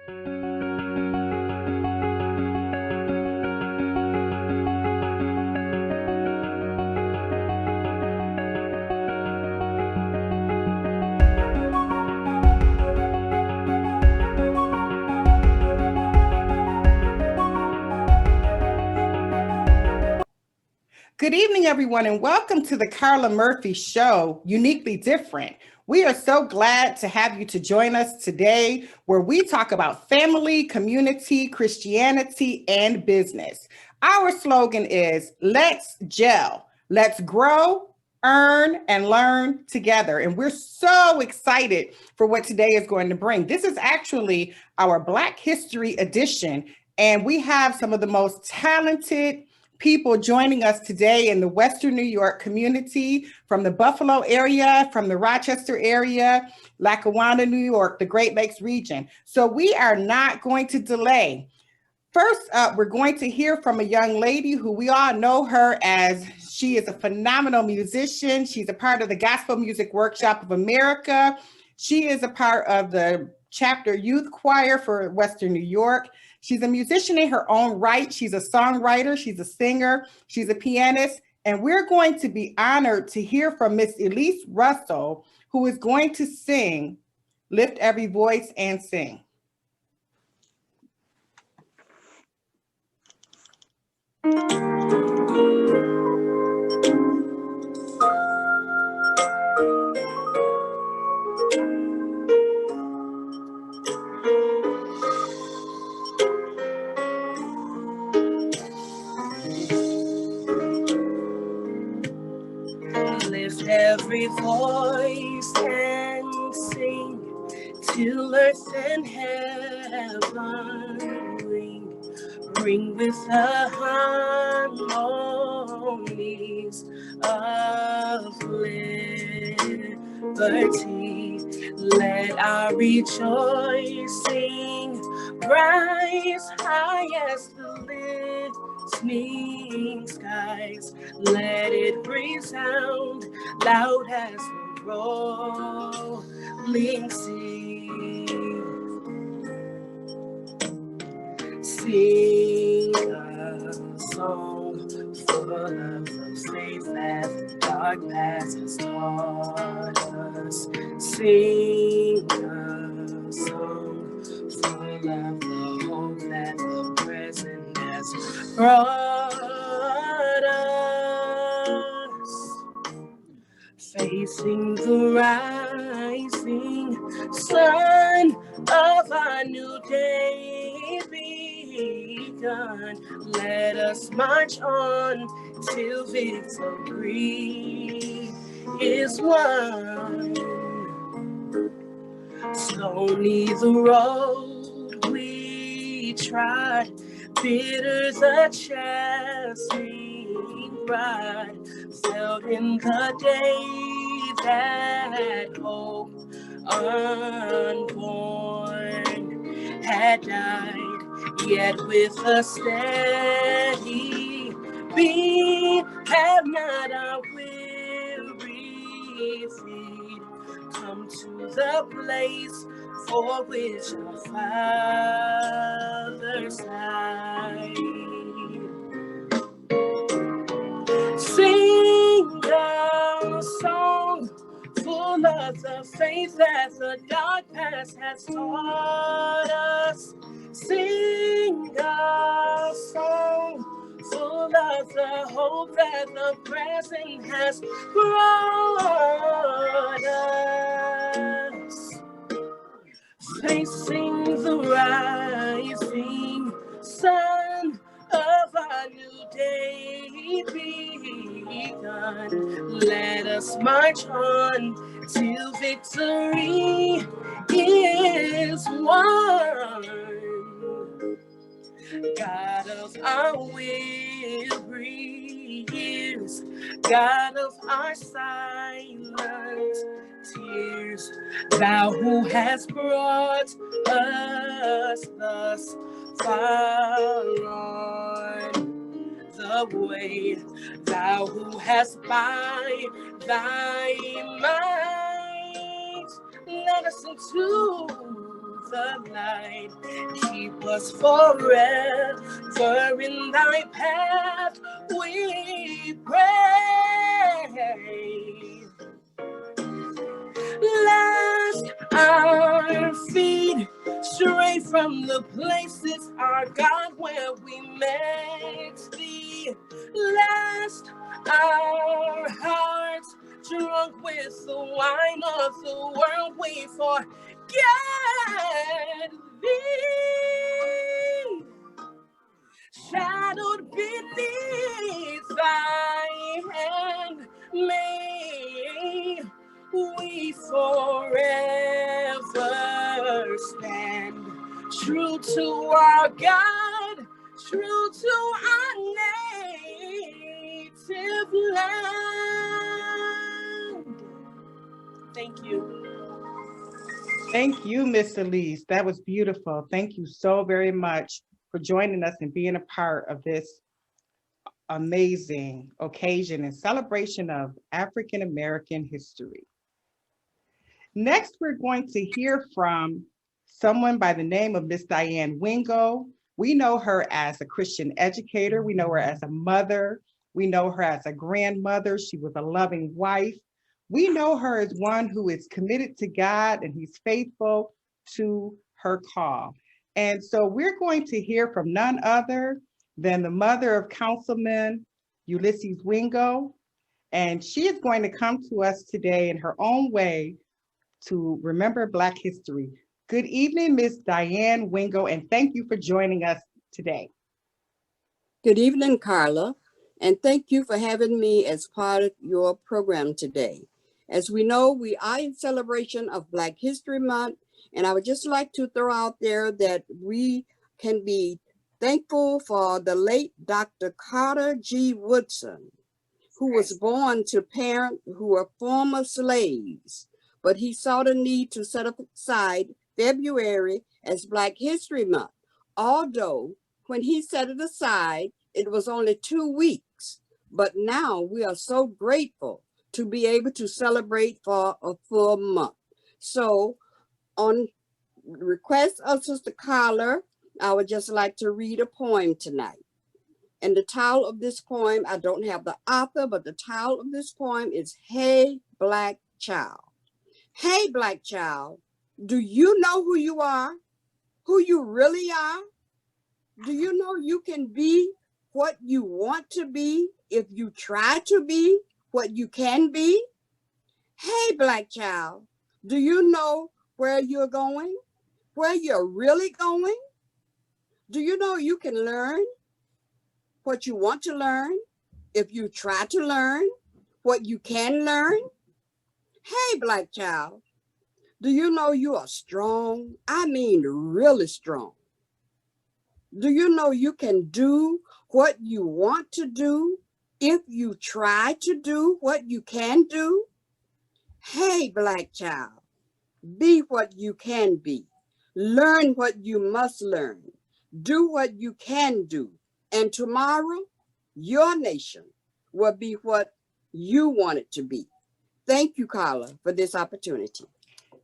Good evening, everyone, and welcome to the Carla Murphy Show, Uniquely Different. We are so glad to have you to join us today, where we talk about family, community, Christianity, and business. Our slogan is Let's Gel, Let's Grow, Earn, and Learn Together. And we're so excited for what today is going to bring. This is actually our Black History edition, and we have some of the most talented people joining us today in the Western New York community, from the Buffalo area, from the Rochester area, Lackawanna, New York, the Great Lakes region. So we are not going to delay. First up, we're going to hear from a young lady who we all know her as she is a phenomenal musician. She's a part of the Gospel Music Workshop of America. She is a part of the chapter youth choir for Western New York. She's a musician in her own right. She's a songwriter, she's a singer, she's a pianist, and we're going to be honored to hear from Miss Elise Russell, who is going to sing Lift Every Voice and Sing. Lift every voice and sing till earth and heaven ring with the harmonies of liberty. Let our rejoicing rise high as the listening skies. Let it resound loud as the rolling sea. Sing a song full of the faith that the dark past has taught us. Sing a song full of the hope that the present has brought us. Facing the rising sun of our new day begun, let us march on till victory is won. Stony the road we trod, bitter the chastening rod, felt in the day that hope unborn had died, yet with a steady beat have not our weary feet come to the place for which our fathers died. Sing a song full of the faith that the dark past has taught us. Sing a song full of the hope that the present has brought us. Facing the rising sun of our new day begun, let us march on till victory is won. God of our weary years, God of our silent tears, thou who hast brought us thus far on the way, thou who hast by thy might led us into the light. Keep us forever in thy path, we pray. Lest our feet stray from the places, our God, where we met thee. Lest our hearts, drunk with the wine of the world, we forget thee. Shadowed beneath thy hand, may we forever stand true to our God, true to our native land. Thank you. Thank you, Miss Elise. That was beautiful. Thank you so very much for joining us and being a part of this amazing occasion and celebration of African American history. Next, we're going to hear from someone by the name of Miss Diane Wingo. We know her as a Christian educator. We know her as a mother. We know her as a grandmother. She was a loving wife. We know her as one who is committed to God and he's faithful to her call. And so we're going to hear from none other than the mother of Councilman Ulysses Wingo. And she is going to come to us today in her own way to remember Black history. Good evening, Ms. Diane Wingo, and thank you for joining us today. Good evening, Carla, and thank you for having me as part of your program today. As we know, we are in celebration of Black History Month, and I would just like to throw out there that we can be thankful for the late Dr. Carter G. Woodson, who was born to parents who were former slaves, but he saw the need to set aside February as Black History Month, although when he set it aside, it was only 2 weeks. But now we are so grateful to be able to celebrate for a full month. So on request of Sister Carla, I would just like to read a poem tonight. And the title of this poem, I don't have the author, but the title of this poem is Hey Black Child. Hey Black child, do you know who you are? Who you really are? Do you know you can be what you want to be if you try to be what you can be? Hey Black child, do you know where you're going? Where you're really going? Do you know you can learn what you want to learn if you try to learn what you can learn? Hey Black child, do you know you are strong? I mean, really strong. Do you know you can do what you want to do if you try to do what you can do? Hey, Black child, be what you can be. Learn what you must learn. Do what you can do. And tomorrow, your nation will be what you want it to be. Thank you, Carla, for this opportunity.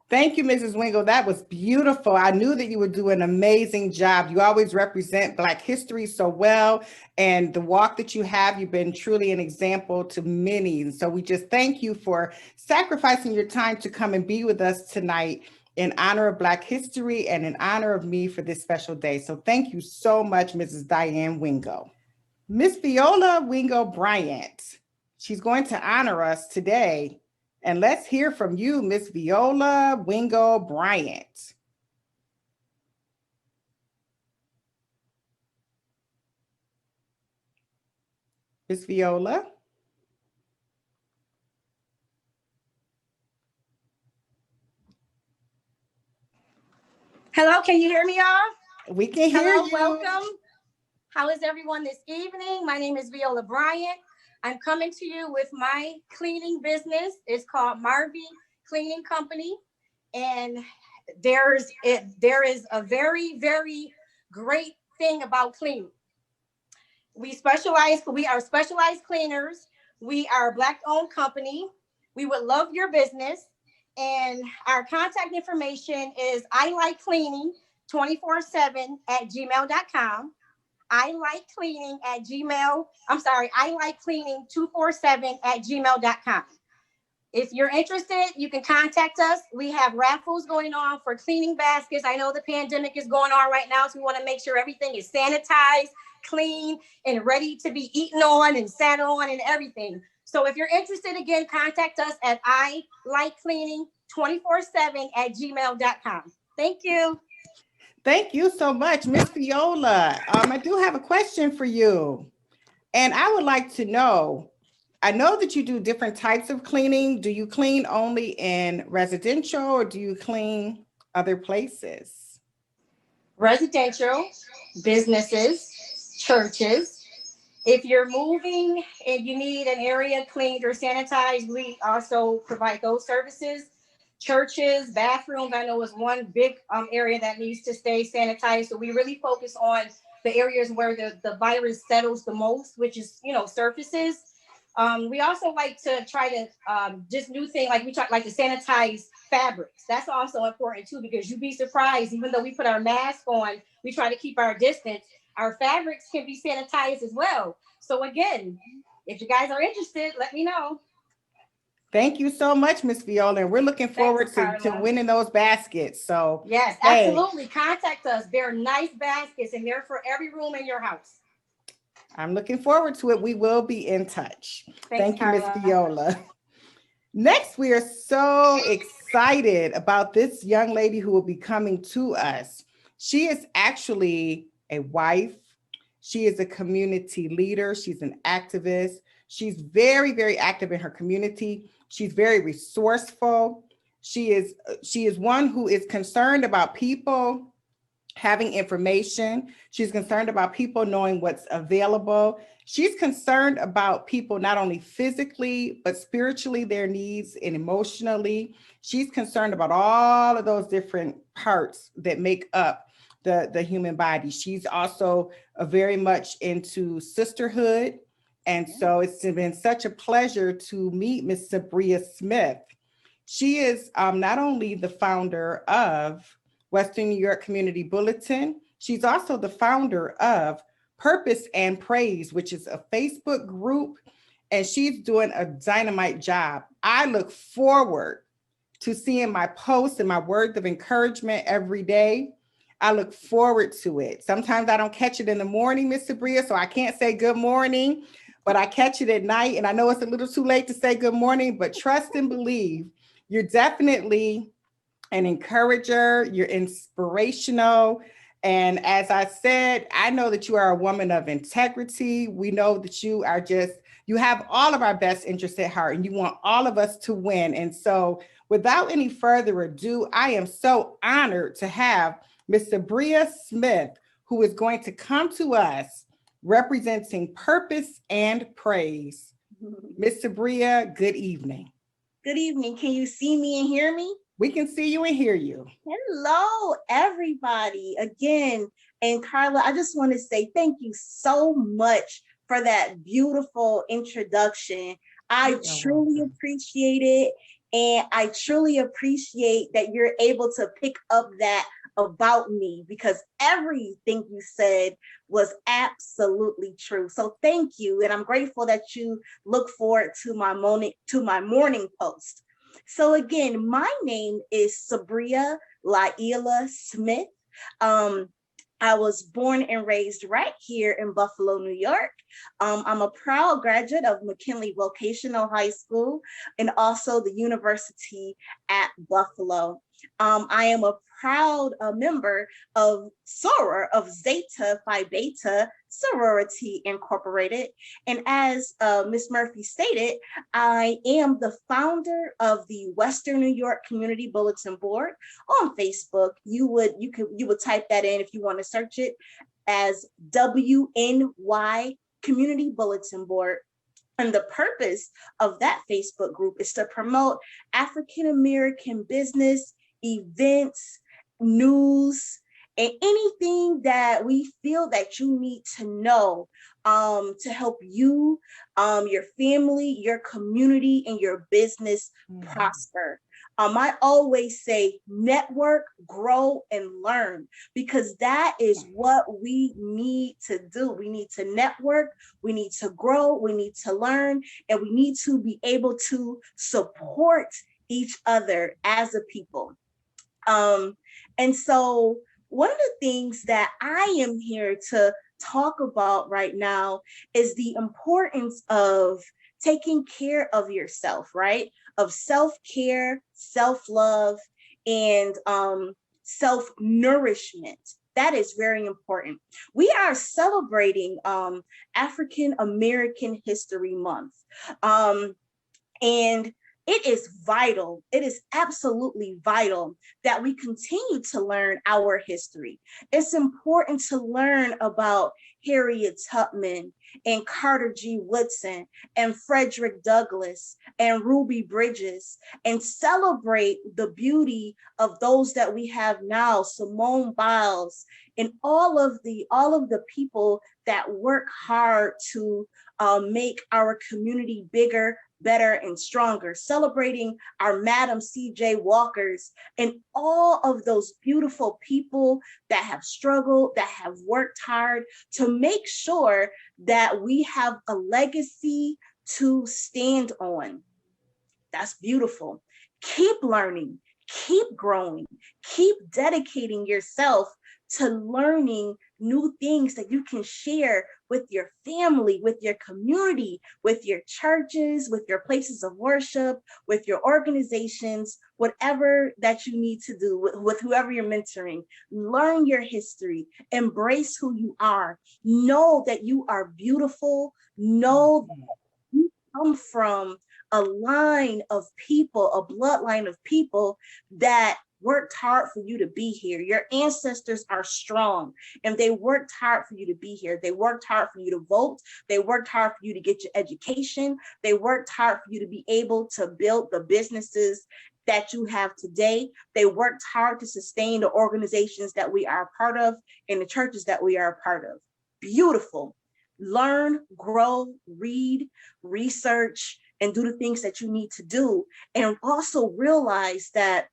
Thank you, Mrs. Wingo. That was beautiful. I knew that you would do an amazing job. You always represent Black history so well. And the walk that you have, you've been truly an example to many. And so we just thank you for sacrificing your time to come and be with us tonight in honor of Black history and in honor of me for this special day. So thank you so much, Mrs. Diane Wingo. Miss Viola Wingo Bryant, she's going to honor us today. And let's hear from you, Miss Viola Wingo Bryant. Miss Viola. Hello, can you hear me, y'all? We can hear you. Welcome. How is everyone this evening? My name is Viola Bryant. I'm coming to you with my cleaning business. It's called Marvy Cleaning Company. And there is a very, very great thing about cleaning. We are specialized cleaners. We are a Black-owned company. We would love your business. And our contact information is I like cleaning 24/7 at gmail.com. I like cleaning at Gmail. I'm sorry, I like cleaning 247 at gmail.com. If you're interested, you can contact us. We have raffles going on for cleaning baskets. I know the pandemic is going on right now, so we want to make sure everything is sanitized, clean, and ready to be eaten on and sat on and everything. So if you're interested, again, contact us at I like cleaning 24/7 at gmail.com. Thank you. Thank you so much, Miss Viola. I do have a question for you. And I would like to know, I know that you do different types of cleaning. Do you clean only in residential or do you clean other places? Residential, businesses, churches. If you're moving and you need an area cleaned or sanitized, we also provide those services. Churches, bathrooms, I know is one big area that needs to stay sanitized. So we really focus on the areas where the virus settles the most, which is, surfaces. We also like to try to just new thing, like we try like to sanitize fabrics. That's also important too, because you'd be surprised, even though we put our mask on, we try to keep our distance. Our fabrics can be sanitized as well. So again, if you guys are interested, let me know. Thank you so much, Miss Viola. And we're looking forward Thanks, to Carla. winning those baskets. So Yes, hey, absolutely. Contact us. They're nice baskets and they're for every room in your house. I'm looking forward to it. We will be in touch. Thanks, Thank you, Miss Carla. Viola. Next, we are so excited about this young lady who will be coming to us. She is actually a wife. She is a community leader. She's an activist. She's very, very active in her community. She's very resourceful. She is one who is concerned about people having information. She's concerned about people knowing what's available. She's concerned about people not only physically, but spiritually, their needs and emotionally. She's concerned about all of those different parts that make up the human body. She's also very much into sisterhood. And so it's been such a pleasure to meet Miss Sabria Smith. She is not only the founder of Western New York Community Bulletin, she's also the founder of Purpose and Praise, which is a Facebook group, and she's doing a dynamite job. I look forward to seeing my posts and my words of encouragement every day. I look forward to it. Sometimes I don't catch it in the morning, Miss Sabria, so I can't say good morning, but I catch it at night. And I know it's a little too late to say good morning, but trust and believe. You're definitely an encourager. You're inspirational. And as I said, I know that you are a woman of integrity. We know that you are you have all of our best interests at heart and you want all of us to win. And so without any further ado, I am so honored to have Miss Sabria Smith, who is going to come to us representing Purpose and Praise. Miss Sabria, good evening. Good evening. Can you see me and hear me? We can see you and hear you. Hello, everybody. Again, and Carla, I just want to say thank you so much for that beautiful introduction. I truly appreciate it. And I truly appreciate that you're able to pick up that about me, because everything you said was absolutely true. So thank you. And I'm grateful that you look forward to my morning post. So again, my name is Sabria Laila Smith. I was born and raised right here in Buffalo, New York. I'm a proud graduate of McKinley Vocational High School and also the University at Buffalo. I am a proud member of SOROR, of Zeta Phi Beta Sorority Incorporated. And as Ms. Murphy stated, I am the founder of the Western New York Community Bulletin Board on Facebook. You would type that in if you want to search it as WNY Community Bulletin Board. And the purpose of that Facebook group is to promote African American business, events, news, and anything that we feel that you need to know to help you, your family, your community, and your business prosper. I always say network, grow, and learn, because that is what we need to do. We need to network, we need to grow, we need to learn, and we need to be able to support each other as a people. And so one of the things that I am here to talk about right now is the importance of taking care of yourself, right? Of self-care, self-love, and self-nourishment. That is very important. We are celebrating African American History Month. And it is vital, it is absolutely vital that we continue to learn our history. It's important to learn about Harriet Tubman and Carter G. Woodson and Frederick Douglass and Ruby Bridges, and celebrate the beauty of those that we have now, Simone Biles, and all of the people that work hard to make our community bigger, better, and stronger, celebrating our Madam C.J. Walkers and all of those beautiful people that have struggled, that have worked hard to make sure that we have a legacy to stand on. That's beautiful. Keep learning, keep growing, keep dedicating yourself to learning new things that you can share with your family, with your community, with your churches, with your places of worship, with your organizations, whatever that you need to do with whoever you're mentoring. Learn your history, embrace who you are, know that you are beautiful, know that you come from a line of people, a bloodline of people that worked hard for you to be here. Your ancestors are strong and they worked hard for you to be here. They worked hard for you to vote. They worked hard for you to get your education. They worked hard for you to be able to build the businesses that you have today. They worked hard to sustain the organizations that we are a part of and the churches that we are a part of. Beautiful. Learn, grow, read, research, and do the things that you need to do. And also realize that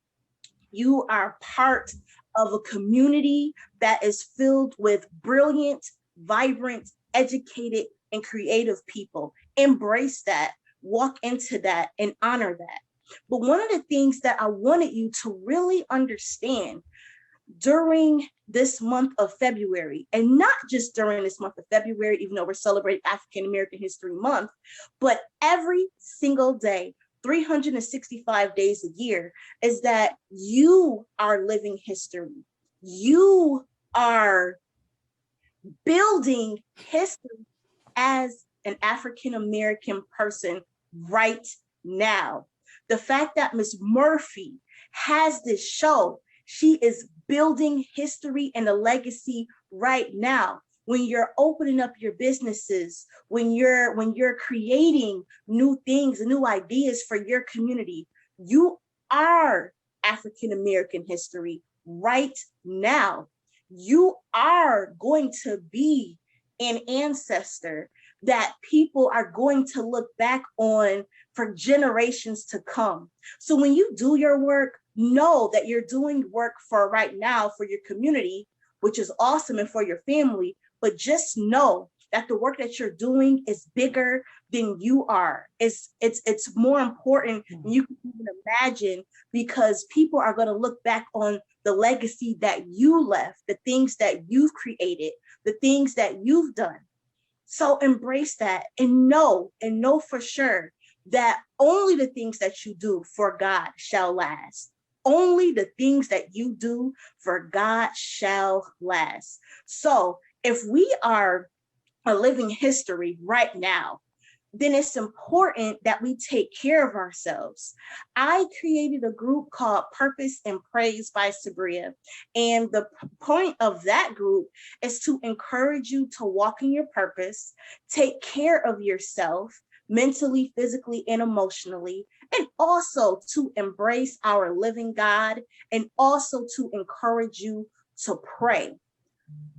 you are part of a community that is filled with brilliant, vibrant, educated, and creative people. Embrace that, walk into that, and honor that. But one of the things that I wanted you to really understand during this month of February, and not just during this month of February, even though we're celebrating African American History Month, but every single day, 365 days a year, is that you are living history. You are building history as an African American person right now. The fact that Ms. Murphy has this show, she is building history and a legacy right now. When you're opening up your businesses, when you're creating new things, new ideas for your community, you are African American history right now. You are going to be an ancestor that people are going to look back on for generations to come. So when you do your work, know that you're doing work for right now for your community, which is awesome, and for your family, but just know that the work that you're doing is bigger than you are. It's more important than you can even imagine, because people are going to look back on the legacy that you left, the things that you've created, the things that you've done. So embrace that and know for sure that only the things that you do for God shall last. Only the things that you do for God shall last. So if we are a living history right now, then it's important that we take care of ourselves. I created a group called Purpose and Praise by Sabria. And the point of that group is to encourage you to walk in your purpose, take care of yourself mentally, physically, and emotionally, and also to embrace our living God, and also to encourage you to pray.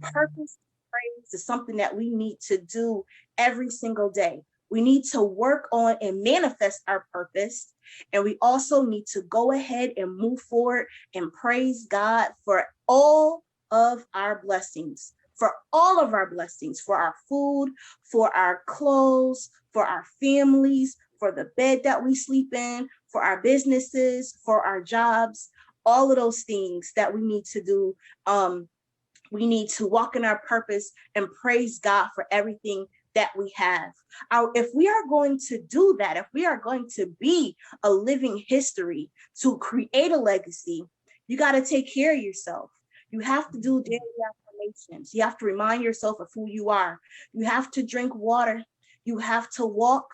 Purpose and praise is something that we need to do every single day. We need to work on and manifest our purpose. And we also need to go ahead and move forward and praise God for all of our blessings, for all of our blessings, for our food, for our clothes, for our families, for the bed that we sleep in, for our businesses, for our jobs, all of those things that we need to do. We need to walk in our purpose and praise God for everything that we have. If we are going to do that, if we are going to be a living history, to create a legacy, you got to take care of yourself. You have to do daily affirmations. You have to remind yourself of who you are. You have to drink water. You have to walk.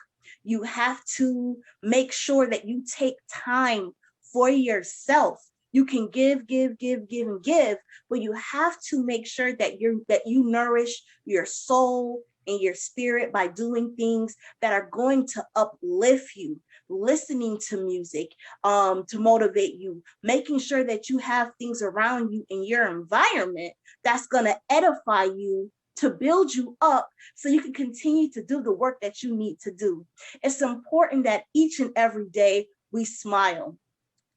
You have to make sure that you take time for yourself. You can give, and give, but you have to make sure that you nourish your soul and your spirit by doing things that are going to uplift you, listening to music to motivate you, making sure that you have things around you in your environment that's going to edify you, to build you up so you can continue to do the work that you need to do. It's important that each and every day we smile.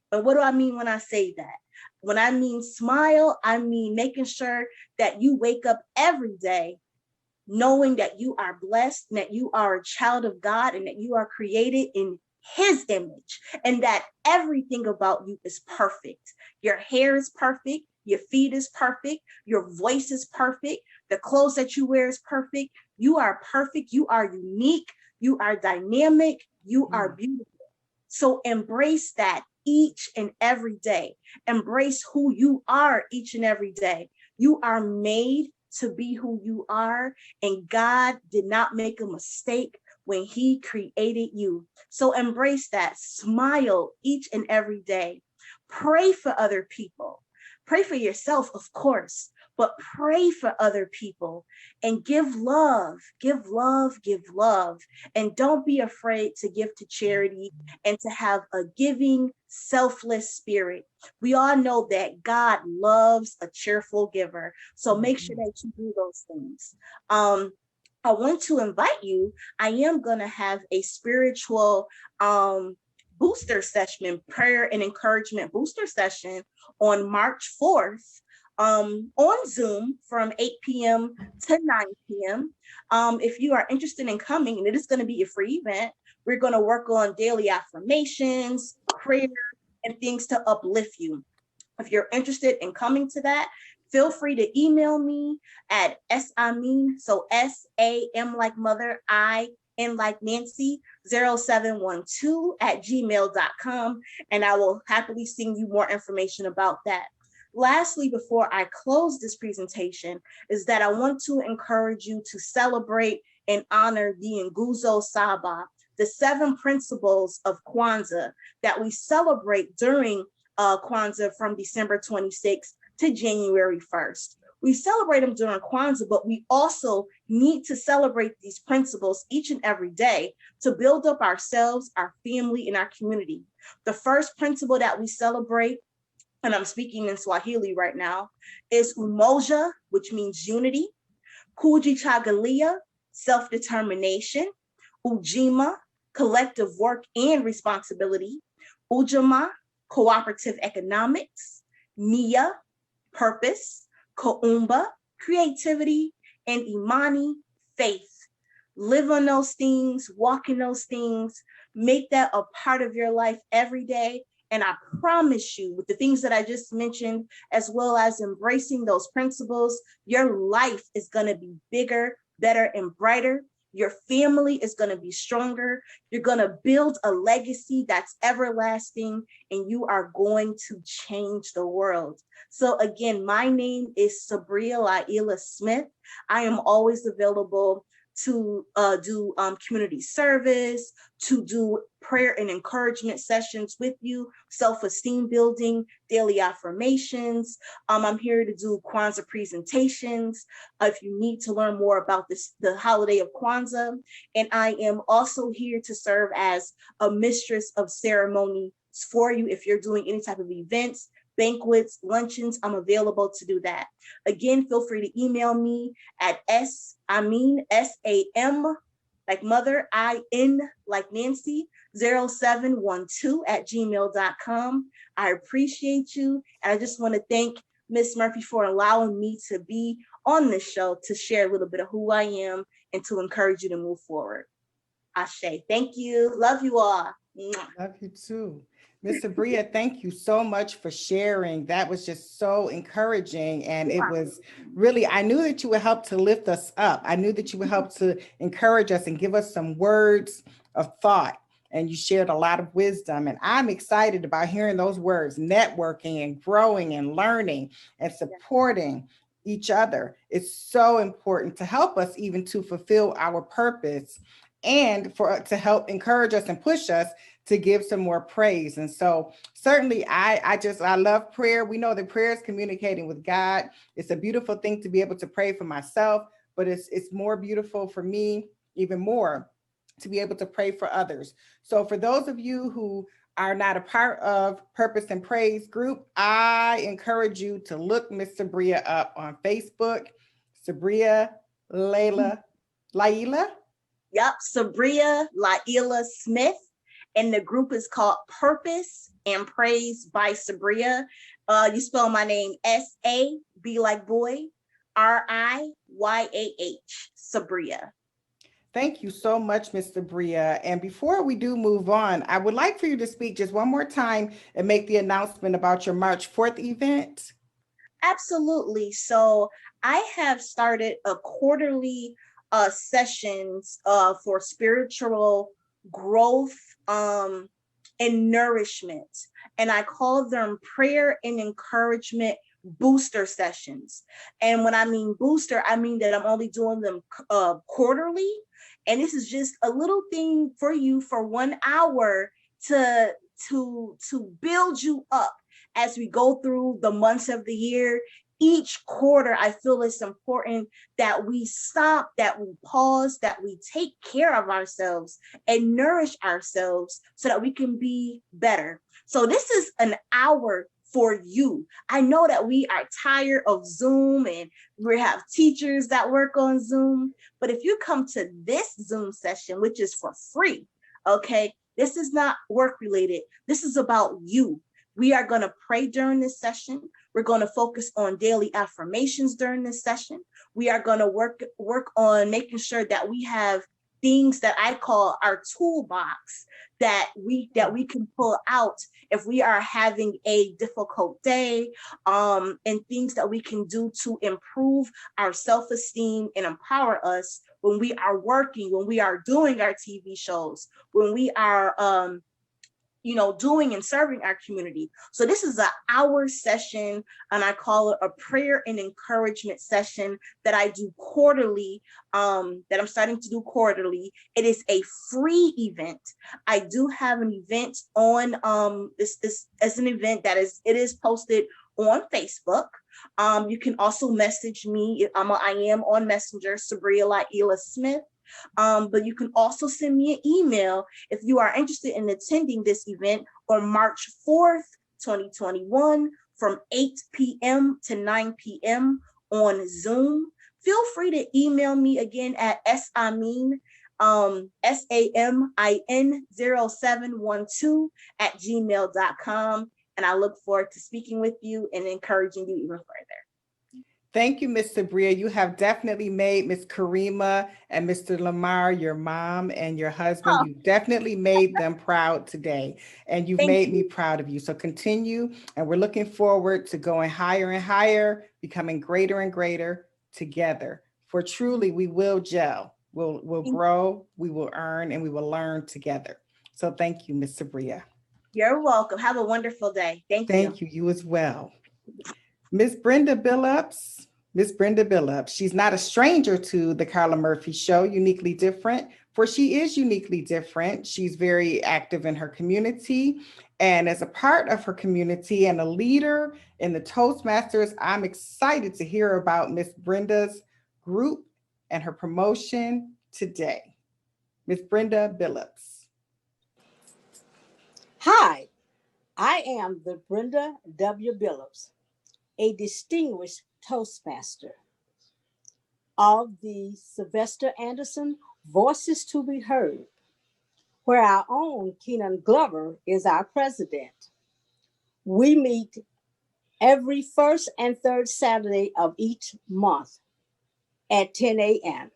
But what do I mean when I say that? When I mean smile, I mean making sure that you wake up every day knowing that you are blessed, and that you are a child of God, and that you are created in His image, and that everything about you is perfect. Your hair is perfect. Your feet is perfect. Your voice is perfect. The clothes that you wear is perfect. You are perfect. You are unique. You are dynamic. You are beautiful. So embrace that each and every day. Embrace who you are each and every day. You are made to be who you are, and God did not make a mistake when He created you. So embrace that. Smile each and every day. Pray for other people. Pray for yourself, of course, but pray for other people and give love, give love, give love. And don't be afraid to give to charity and to have a giving, selfless spirit. We all know that God loves a cheerful giver. So make sure that you do those things. I want to invite you. I am going to have a spiritual booster session, prayer and encouragement booster session on March 4th on Zoom from 8 p.m. to 9 p.m. If you are interested in coming, and it is going to be a free event, we're going to work on daily affirmations, prayer, and things to uplift you. If you're interested in coming to that, feel free to email me at SAMIN, so SAM like mother, IN like Nancy, 0712@gmail.com, and I will happily send you more information about that. Lastly, before I close this presentation, is that I want to encourage you to celebrate and honor the Nguzo Saba, the 7 principles of Kwanzaa that we celebrate during Kwanzaa from December 26th to January 1st. We celebrate them during Kwanzaa, but we also need to celebrate these principles each and every day to build up ourselves, our family, and our community. The first principle that we celebrate, and I'm speaking in Swahili right now, is umoja, which means unity, kujitagulia, self-determination, ujima, collective work and responsibility, ujamaa, cooperative economics, nia, purpose, koumba, creativity, and imani, faith. Live on those things, walk in those things, make that a part of your life every day. And I promise you, with the things that I just mentioned, as well as embracing those principles, your life is going to be bigger, better, and brighter. Your family is going to be stronger. You're going to build a legacy that's everlasting, and you are going to change the world. So again, my name is Sabria Laila Smith. I am always available to do community service, to do prayer and encouragement sessions with you, self-esteem building, daily affirmations. I'm here to do Kwanzaa presentations if you need to learn more about the holiday of Kwanzaa. And I am also here to serve as a mistress of ceremony for you if you're doing any type of events, banquets, luncheons. I'm available to do that. Again, feel free to email me at SAMIN, like mother, IN like Nancy, 0712 @gmail.com. I appreciate you. And I just want to thank Miss Murphy for allowing me to be on this show to share a little bit of who I am and to encourage you to move forward. Ashe. Thank you. Love you all. Mwah. Love you too. Miss Sabria, thank you so much for sharing. That was just so encouraging. And it was really, I knew that you would help to lift us up. I knew that you would help to encourage us and give us some words of thought. And you shared a lot of wisdom. And I'm excited about hearing those words, networking and growing and learning and supporting each other. It's so important to help us even to fulfill our purpose and for to help encourage us and push us to give some more praise. And so certainly I love prayer. We know that prayer is communicating with God. It's a beautiful thing to be able to pray for myself, but it's more beautiful for me, even more, to be able to pray for others. So for those of you who are not a part of Purpose and Praise group, I encourage you to look Miss Sabria up on Facebook. Sabria Laila. Yep, Sabria Laila Smith. And the group is called Purpose and Praise by Sabria. You spell my name S-A-B like boy, R-I-Y-A-H, Sabria. Thank you so much, Ms. Sabria. And before we do move on, I would like for you to speak just one more time and make the announcement about your March 4th event. Absolutely. So I have started a quarterly sessions for spiritual growth and nourishment. And I call them prayer and encouragement booster sessions. And when I mean booster, I mean that I'm only doing them quarterly. And this is just a little thing for you for 1 hour to build you up as we go through the months of the year. Each quarter, I feel it's important that we stop, that we pause, that we take care of ourselves and nourish ourselves so that we can be better. So this is an hour for you. I know that we are tired of Zoom and we have teachers that work on Zoom, but if you come to this Zoom session, which is for free, okay, this is not work related. This is about you. We are going to pray during this session. We're going to focus on daily affirmations during this session. We are going to work on making sure that we have things that I call our toolbox that we can pull out if we are having a difficult day, and things that we can do to improve our self-esteem and empower us when we are working, when we are doing our TV shows, when we are doing and serving our community. So this is an hour session, and I call it a prayer and encouragement session that I do quarterly, that I'm starting to do quarterly. It is a free event. I do have an event on this as an event that is posted on Facebook. You can also message me. I am on Messenger, Sabria Laila Smith. But you can also send me an email if you are interested in attending this event on March 4th, 2021 from 8 p.m. to 9 p.m. on Zoom. Feel free to email me again at samin, SAMIN0712 @gmail.com. And I look forward to speaking with you and encouraging you even further. Thank you, Ms. Sabria. You have definitely made Ms. Karima and Mr. Lamar, your mom and your husband, you definitely made them proud today. And you've made me proud of you. So continue. And we're looking forward to going higher and higher, becoming greater and greater together. For truly, we will gel. We'll grow, we will earn, and we will learn together. So thank you, Ms. Sabria. You're welcome. Have a wonderful day. Thank you. Thank you. You as well. Miss Brenda Billups. Miss Brenda Billups. She's not a stranger to the Carla Murphy Show, Uniquely Different, for she is uniquely different. She's very active in her community. And as a part of her community and a leader in the Toastmasters, I'm excited to hear about Miss Brenda's group and her promotion today. Miss Brenda Billups. Hi, I am the Brenda W. Billups, a distinguished Toastmaster. of the Sylvester Anderson Voices to be Heard, where our own Keenan Glover is our president. We meet every first and third Saturday of each month at 10 a.m.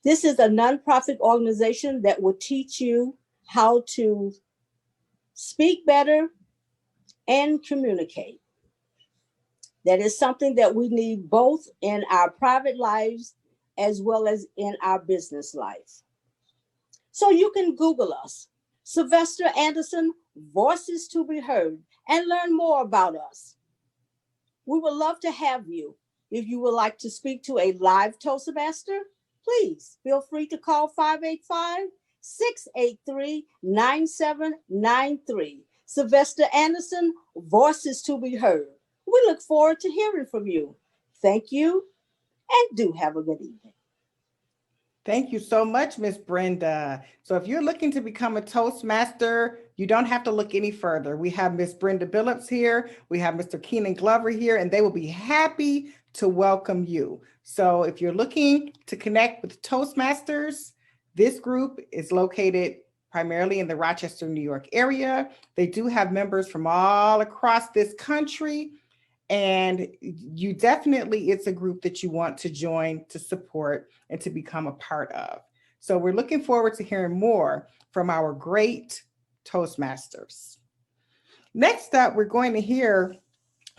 This is a nonprofit organization that will teach you how to speak better and communicate. That is something that we need both in our private lives as well as in our business life. So you can Google us, Sylvester Anderson Voices to be Heard, and learn more about us. We would love to have you. If you would like to speak to a live Toastmaster, please feel free to call 585-683-9793. Sylvester Anderson, Voices to be Heard. We look forward to hearing from you. Thank you, and do have a good evening. Thank you so much, Miss Brenda. So if you're looking to become a Toastmaster, you don't have to look any further. We have Miss Brenda Billups here. We have Mr. Keenan Glover here, and they will be happy to welcome you. So if you're looking to connect with Toastmasters, this group is located primarily in the Rochester, New York area. They do have members from all across this country. And you definitely, it's a group that you want to join, to support, and to become a part of. So we're looking forward to hearing more from our great Toastmasters. Next up, we're going to hear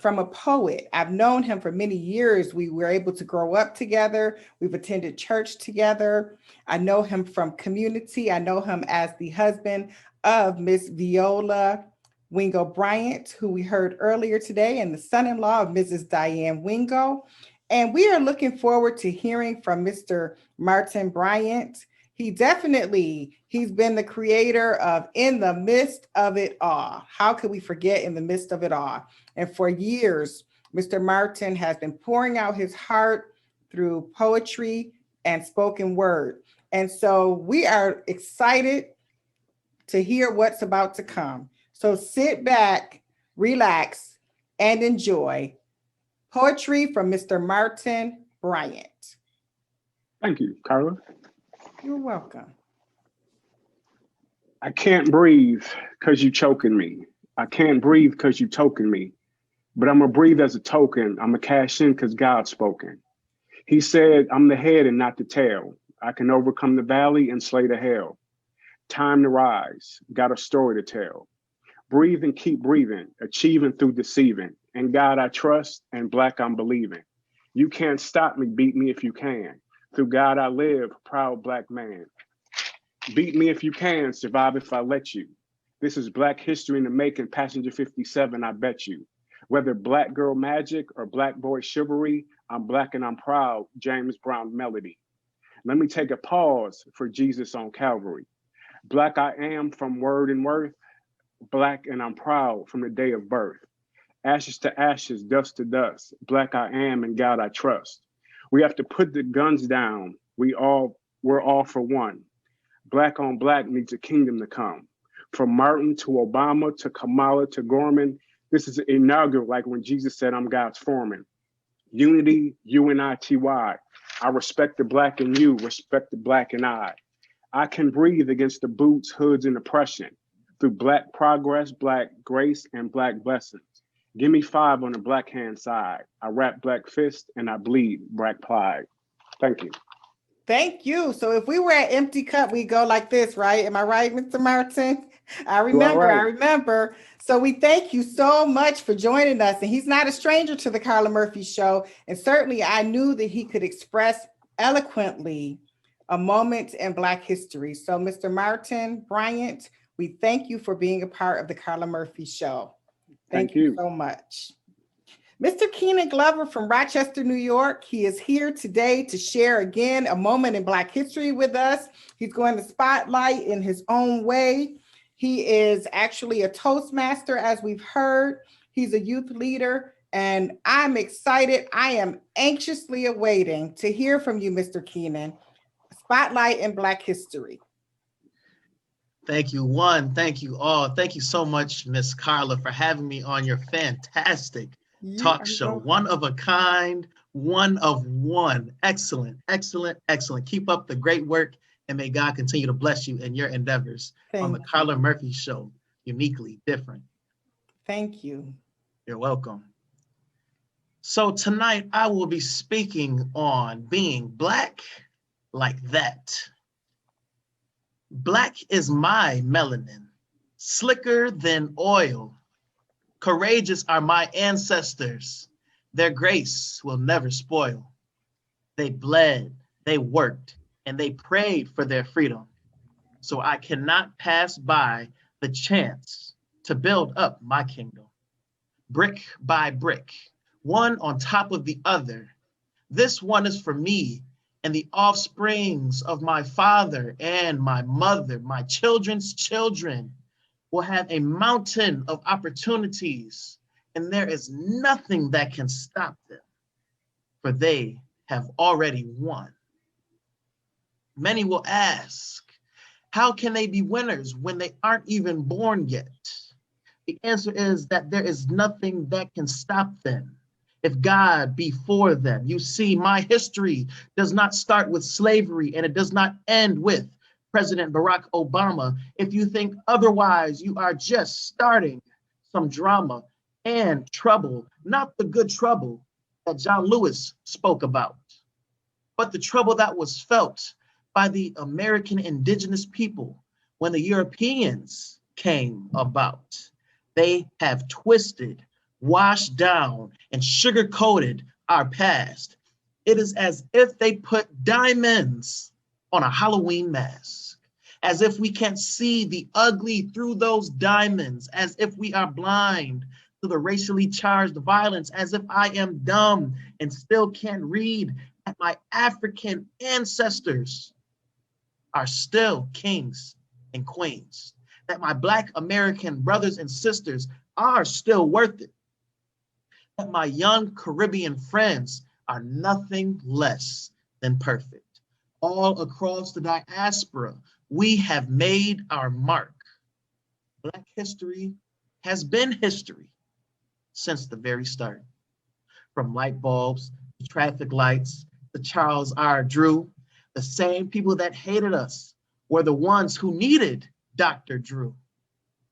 from a poet. I've known him for many years. We were able to grow up together. We've attended church together. I know him from community. I know him as the husband of Miss Viola Wingo Bryant, who we heard earlier today, and the son-in-law of Mrs. Diane Wingo. And we are looking forward to hearing from Mr. Martin Bryant. He's been the creator of In the Midst of It All. How could we forget In the Midst of It All? And for years, Mr. Martin has been pouring out his heart through poetry and spoken word. And so we are excited to hear what's about to come. So sit back, relax, and enjoy poetry from Mr. Martin Bryant. Thank you, Carla. You're welcome. I can't breathe because you choking me. I can't breathe because you token me. But I'm going to breathe as a token. I'm going to cash in because God's spoken. He said, I'm the head and not the tail. I can overcome the valley and slay the hell. Time to rise. Got a story to tell. Breathe and keep breathing, achieving through deceiving. In God I trust, and Black I'm believing. You can't stop me, beat me if you can. Through God I live, proud Black man. Beat me if you can, survive if I let you. This is Black history in the making, passenger 57, I bet you. Whether Black girl magic or Black boy chivalry, I'm Black and I'm proud, James Brown melody. Let me take a pause for Jesus on Calvary. Black I am from word and worth, Black and I'm proud from the day of birth. Ashes to ashes, dust to dust. Black I am and God I trust. We have to put the guns down. We're all for one. Black on Black needs a kingdom to come. From Martin to Obama to Kamala to Gorman, this is inaugural, like when Jesus said, I'm God's foreman. Unity, UNITY. I respect the Black in you, respect the Black in I. I can breathe against the boots, hoods, and oppression. Through Black progress, Black grace, and Black blessings. Give me 5 on the Black hand side. I rap Black fist and I bleed Black pride. Thank you. Thank you. So if we were at Empty Cup, we go like this, right? Am I right, Mr. Martin? I remember. So we thank you so much for joining us. And he's not a stranger to the Carla Murphy Show. And certainly I knew that he could express eloquently a moment in Black history. So Mr. Martin Bryant, we thank you for being a part of the Carla Murphy Show. Thank you so much. Mr. Keenan Glover from Rochester, New York. He is here today to share again a moment in Black history with us. He's going to spotlight in his own way. He is actually a Toastmaster, as we've heard. He's a youth leader, and I'm excited. I am anxiously awaiting to hear from you, Mr. Keenan. Spotlight in Black history. Thank you, one. Thank you all. Thank you so much, Miss Carla, for having me on your fantastic talk show. One of a kind, One of one. Excellent, excellent, excellent. Keep up the great work, and may God continue to bless you in your endeavors on the Carla Murphy Show, uniquely different. Thank you. You're welcome. So tonight I will be speaking on being Black like that. Black is my melanin, slicker than oil. Courageous are my ancestors. Their grace will never spoil. They bled, they worked, and they prayed for their freedom. So I cannot pass by the chance to build up my kingdom. Brick by brick, one on top of the other. This one is for me and the offsprings of my father and my mother. My children's children will have a mountain of opportunities, and there is nothing that can stop them, for they have already won. Many will ask, how can they be winners when they aren't even born yet? The answer is that there is nothing that can stop them if God be for them. You see, my history does not start with slavery, and it does not end with President Barack Obama. If you think otherwise, you are just starting some drama and trouble, not the good trouble that John Lewis spoke about, but the trouble that was felt by the American indigenous people when the Europeans came about. They have twisted, washed down, and sugar-coated our past. It is as if they put diamonds on a Halloween mask, as if we can't see the ugly through those diamonds, as if we are blind to the racially charged violence, as if I am dumb and still can't read that my African ancestors are still kings and queens, that my Black American brothers and sisters are still worth it, that my young Caribbean friends are nothing less than perfect. All across the diaspora, we have made our mark. Black history has been history since the very start. From light bulbs to traffic lights to Charles R. Drew, the same people that hated us were the ones who needed Dr. Drew.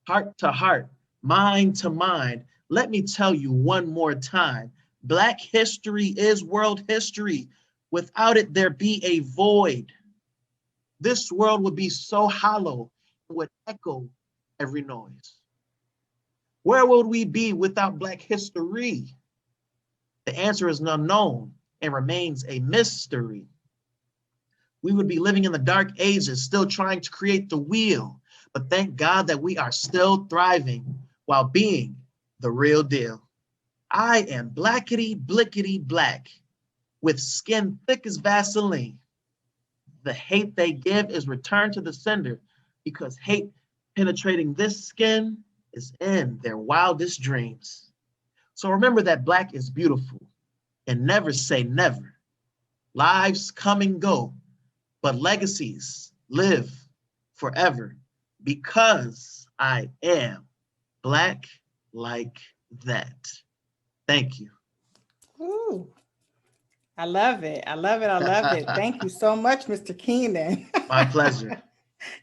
Heart to heart, mind to mind, let me tell you one more time, Black history is world history. Without it, there be a void. This world would be so hollow, it would echo every noise. Where would we be without Black history? The answer is unknown and remains a mystery. We would be living in the dark ages, still trying to create the wheel. But thank God that we are still thriving while being the real deal. I am blackety blickety black with skin thick as Vaseline. The hate they give is returned to the sender because hate penetrating this skin is in their wildest dreams. So remember that Black is beautiful and never say never. Lives come and go, but legacies live forever because I am Black like that. Thank you. Ooh, I love it. I love it. I love it. Thank you so much, Mr. Keenan. My pleasure.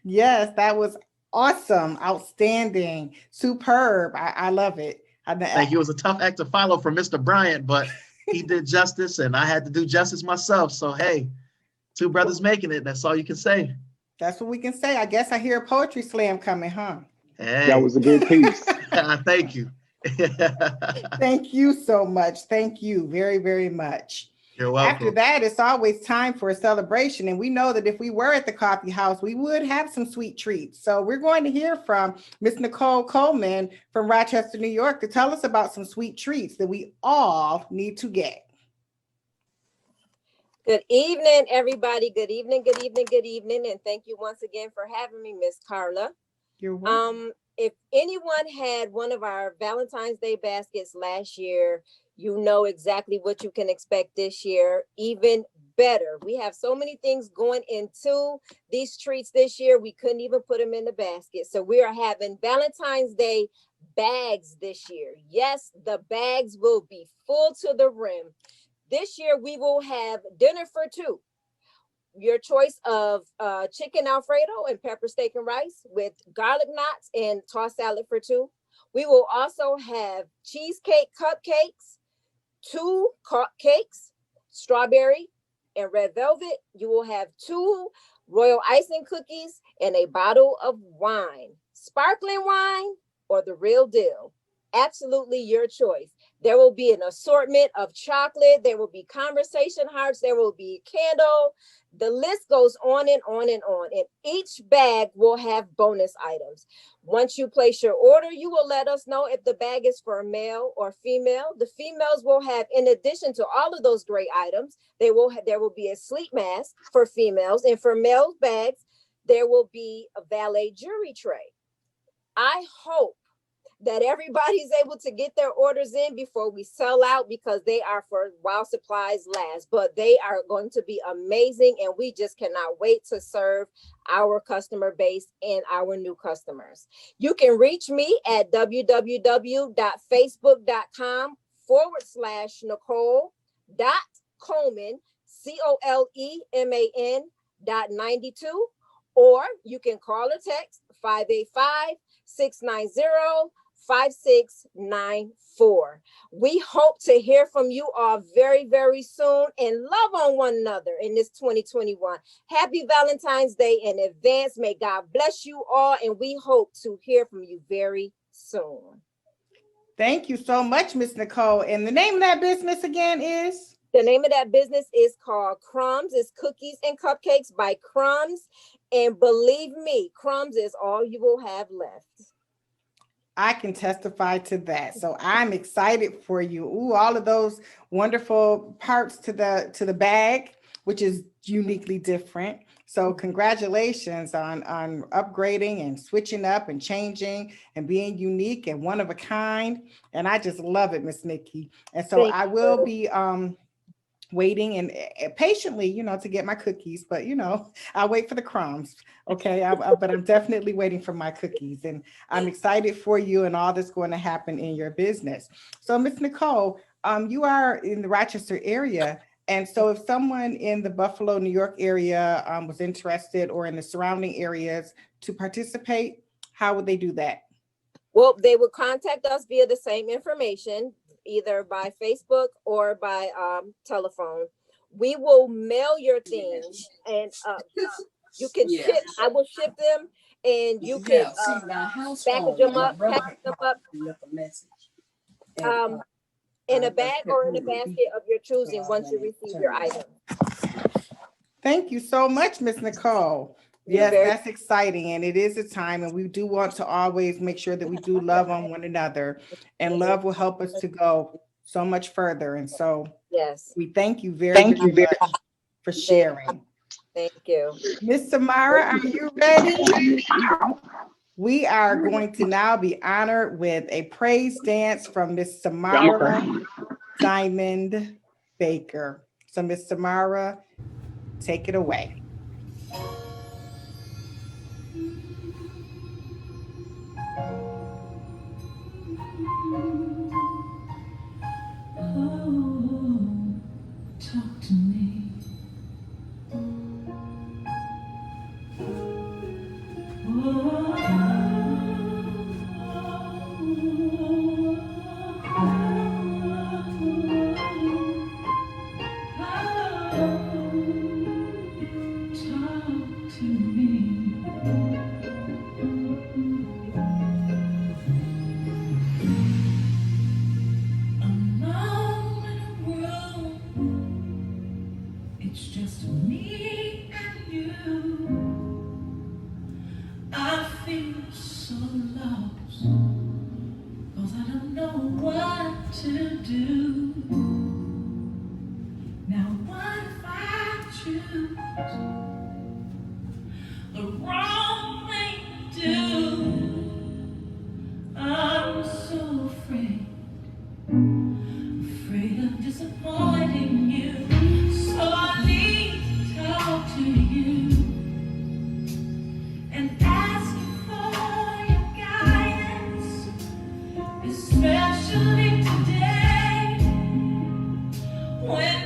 Yes, that was awesome, outstanding, superb. I love it. Thank you. It was a tough act to follow from Mr. Bryant, but he did justice and I had to do justice myself. So, hey, two brothers making it. That's all you can say. That's what we can say. I guess I hear a poetry slam coming, huh? Hey. That was a good piece. Thank you. Thank you so much. Thank you very, very much. You're welcome. After that, it's always time for a celebration. And we know that if we were at the coffee house, we would have some sweet treats. So we're going to hear from Miss Nicole Coleman from Rochester, New York, to tell us about some sweet treats that we all need to get. Good evening, everybody. Good evening, good evening, good evening. And thank you once again for having me, Miss Carla. You're welcome. If anyone had one of our Valentine's Day baskets last year, you know exactly what you can expect this year, even better. We have so many things going into these treats this year, we couldn't even put them in the basket. So we are having Valentine's Day bags this year. Yes, the bags will be full to the rim. This year we will have dinner for two. Your choice of chicken Alfredo and pepper steak and rice with garlic knots and tossed salad for two. We will also have cheesecake cupcakes, two cupcakes, strawberry and red velvet. You will have two royal icing cookies and a bottle of wine, sparkling wine or the real deal. Absolutely your choice. There will be an assortment of chocolate. There will be conversation hearts. There will be candle. The list goes on and on and on. And each bag will have bonus items. Once you place your order, you will let us know if the bag is for male or female. The females will have, in addition to all of those great items, there will be a sleep mask for females. And for male bags, there will be a valet jewelry tray. I hope that everybody's able to get their orders in before we sell out, because they are for while supplies last, but they are going to be amazing. And we just cannot wait to serve our customer base and our new customers. You can reach me at www.facebook.com/Nicole.Coleman, COLEMAN.92, or you can call or text 585-690-5694. We hope to hear from you all very, very soon and love on one another in this 2021. Happy Valentine's Day in advance. May God bless you all, and we hope to hear from you very soon. Thank you so much, Miss Nicole. And the name of that business again is? The name of that business is called Crumbs. It's Cookies and Cupcakes by Crumbs. And believe me, Crumbs is all you will have left. I can testify to that. So I'm excited for you. Ooh, all of those wonderful parts to the bag, which is uniquely different. So congratulations on upgrading and switching up and changing and being unique and one of a kind. And I just love it, Miss Nikki. And so I will be waiting and patiently, to get my cookies, but I'll wait for the crumbs. Okay. But I'm definitely waiting for my cookies, and I'm excited for you and all that's going to happen in your business. So Miss Nicole, you are in the Rochester area. And so if someone in the Buffalo, New York area was interested, or in the surrounding areas, to participate, how would they do that? Well, they would contact us via the same information, either by Facebook or by telephone. We will mail your things, and you can ship. I will ship them, and you can package them up, in a bag or in a basket of your choosing once you receive your item. Thank you so much, Miss Nicole. Yes, that's exciting. And it is a time, and we do want to always make sure that we do love on one another, and love will help us to go so much further. And so yes, we thank you very much for sharing. Thank you. Miss Samara, are you ready? We are going to now be honored with a praise dance from Miss Samara Diamond Baker. So Miss Samara, take it away. Talk to me. It's just me and you. I feel so lost, 'cause I don't know what to do. Now what if I choose the wrong thing to do? I'm so afraid of disappointing you. So I need to talk to you and ask you for your guidance, especially today when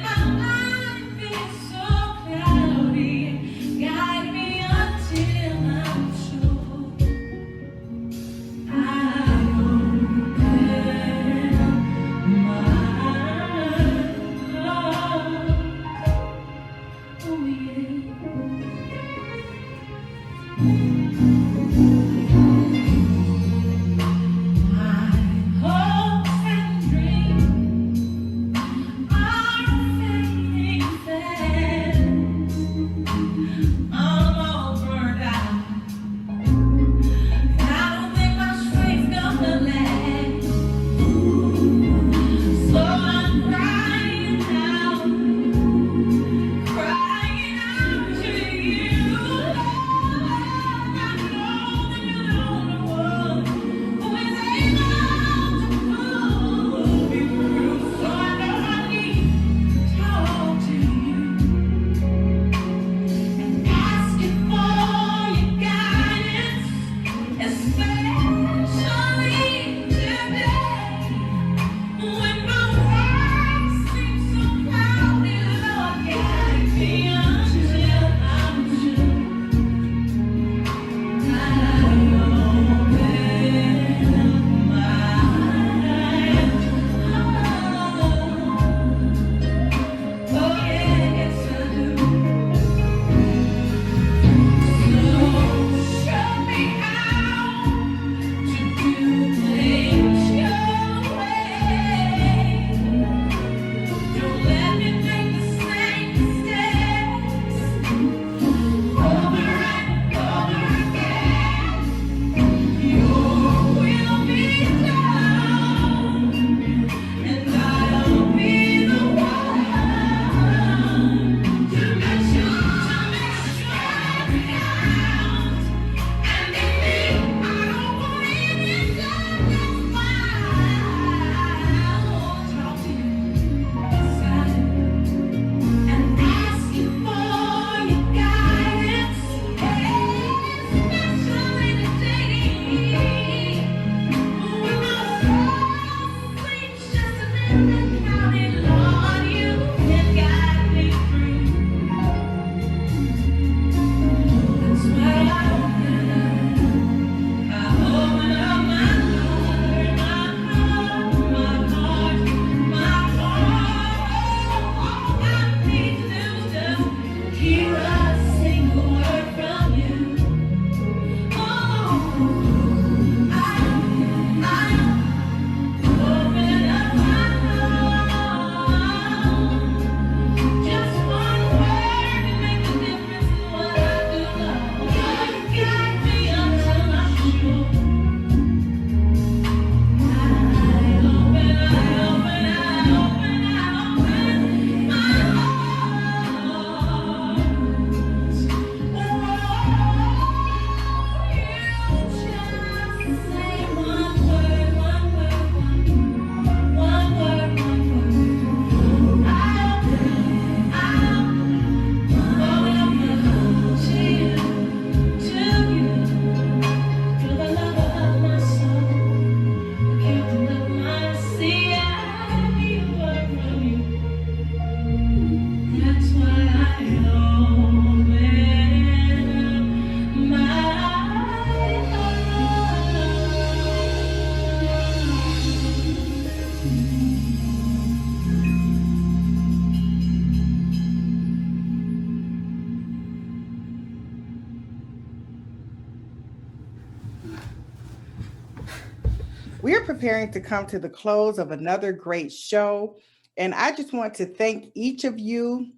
We are preparing to come to the close of another great show. And I just want to thank each of you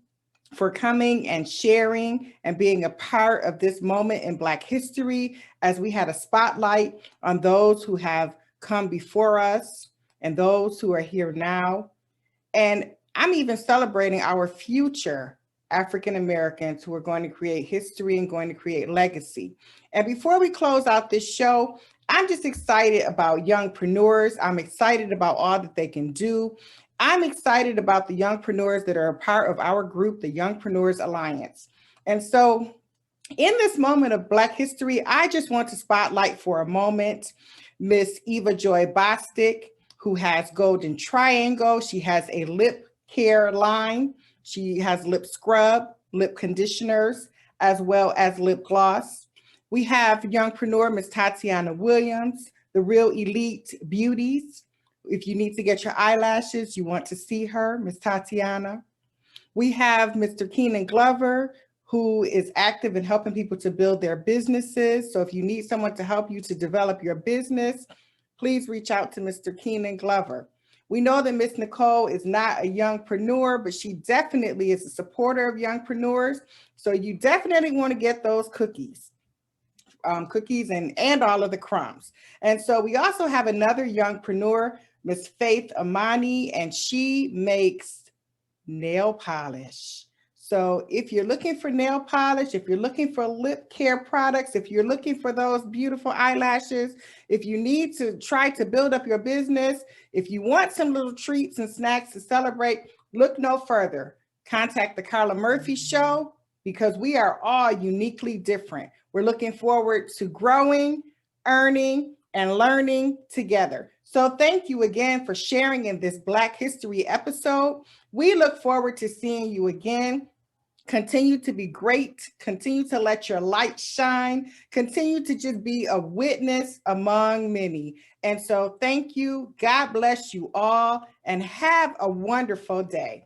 for coming and sharing and being a part of this moment in Black history as we had a spotlight on those who have come before us and those who are here now. And I'm even celebrating our future African Americans who are going to create history and going to create legacy. And before we close out this show, I'm just excited about youngpreneurs. I'm excited about all that they can do. I'm excited about the youngpreneurs that are a part of our group, the Youngpreneurs Alliance. And so in this moment of Black history, I just want to spotlight for a moment Miss Eva Joy Bostic, who has Golden Triangle. She has a lip care line. She has lip scrub, lip conditioners, as well as lip gloss. We have youngpreneur Miss Tatiana Williams, the Real Elite Beauties. If you need to get your eyelashes, you want to see her, Miss Tatiana. We have Mr. Keenan Glover, who is active in helping people to build their businesses. So if you need someone to help you to develop your business, please reach out to Mr. Keenan Glover. We know that Miss Nicole is not a youngpreneur, but she definitely is a supporter of youngpreneurs. So you definitely want to get those cookies. Cookies and all of the crumbs. And so we also have another youngpreneur, Miss Faith Amani, and she makes nail polish. So if you're looking for nail polish, if you're looking for lip care products, if you're looking for those beautiful eyelashes, if you need to try to build up your business, if you want some little treats and snacks to celebrate, look no further. Contact the Carla Murphy Show because we are all uniquely different. We're looking forward to growing, earning, and learning together. So thank you again for sharing in this Black History episode. We look forward to seeing you again. Continue to be great. Continue to let your light shine. Continue to just be a witness among many. And so thank you. God bless you all and have a wonderful day.